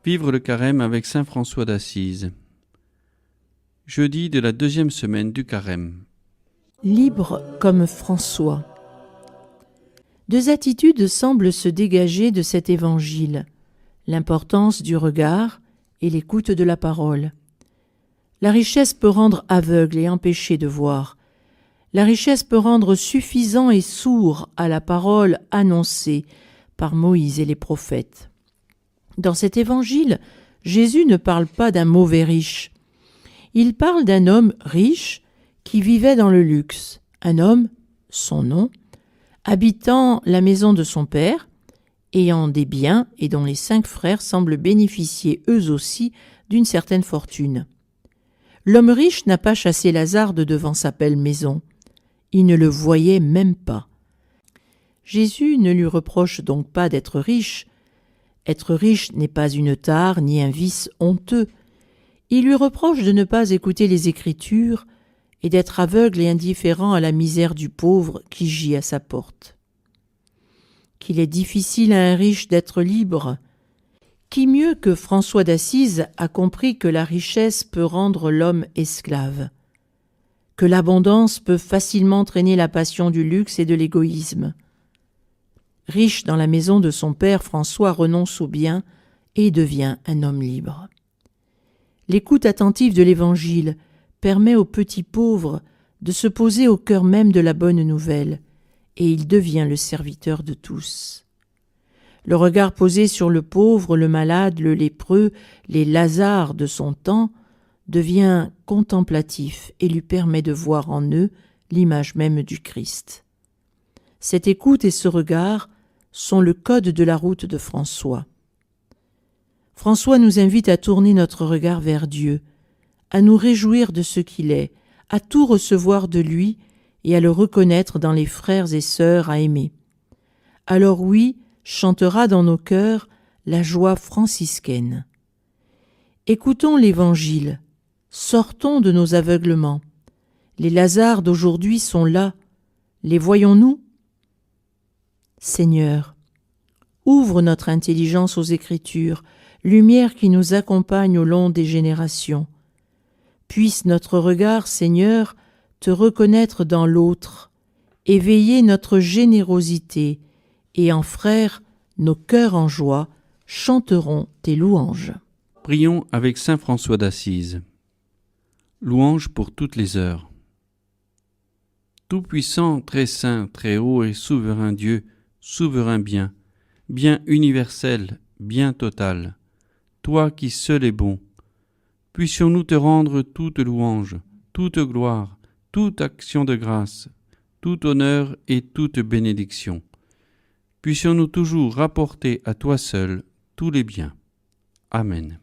Vivre le carême avec saint François d'Assise. Jeudi de la 2e semaine du carême. Libre comme François. Deux attitudes semblent se dégager de cet évangile, l'importance du regard et l'écoute de la parole. La richesse peut rendre aveugle et empêcher de voir. La richesse peut rendre suffisant et sourd à la parole annoncée par Moïse et les prophètes. Dans cet évangile, Jésus ne parle pas d'un mauvais riche. Il parle d'un homme riche qui vivait dans le luxe, un homme, son nom, habitant la maison de son père, ayant des biens et dont les 5 frères semblent bénéficier eux aussi d'une certaine fortune. L'homme riche n'a pas chassé Lazare de devant sa belle maison. Il ne le voyait même pas. Jésus ne lui reproche donc pas d'être riche. Être riche n'est pas une tare ni un vice honteux. Il lui reproche de ne pas écouter les Écritures et d'être aveugle et indifférent à la misère du pauvre qui gît à sa porte. Qu'il est difficile à un riche d'être libre. Qui mieux que François d'Assise a compris que la richesse peut rendre l'homme esclave, que l'abondance peut facilement traîner la passion du luxe et de l'égoïsme. Riche dans la maison de son père, François renonce au bien et devient un homme libre. L'écoute attentive de l'Évangile permet au petit pauvre de se poser au cœur même de la bonne nouvelle, et il devient le serviteur de tous. Le regard posé sur le pauvre, le malade, le lépreux, les Lazars de son temps devient contemplatif et lui permet de voir en eux l'image même du Christ. Cette écoute et ce regard sont le code de la route de François. François nous invite à tourner notre regard vers Dieu, à nous réjouir de ce qu'il est, à tout recevoir de lui et à le reconnaître dans les frères et sœurs à aimer. Alors oui, chantera dans nos cœurs la joie franciscaine. Écoutons l'Évangile, sortons de nos aveuglements. Les Lazars d'aujourd'hui sont là, les voyons-nous ? Seigneur, ouvre notre intelligence aux Écritures, lumière qui nous accompagne au long des générations. Puisse notre regard, Seigneur, te reconnaître dans l'autre, éveiller notre générosité, et en frères, nos cœurs en joie, chanteront tes louanges. Prions avec saint François d'Assise. Louange pour toutes les heures. Tout-puissant, très saint, très haut et souverain Dieu, souverain bien, bien universel, bien total, toi qui seul es bon, puissions-nous te rendre toute louange, toute gloire, toute action de grâce, tout honneur et toute bénédiction. Puissions-nous toujours rapporter à toi seul tous les biens. Amen.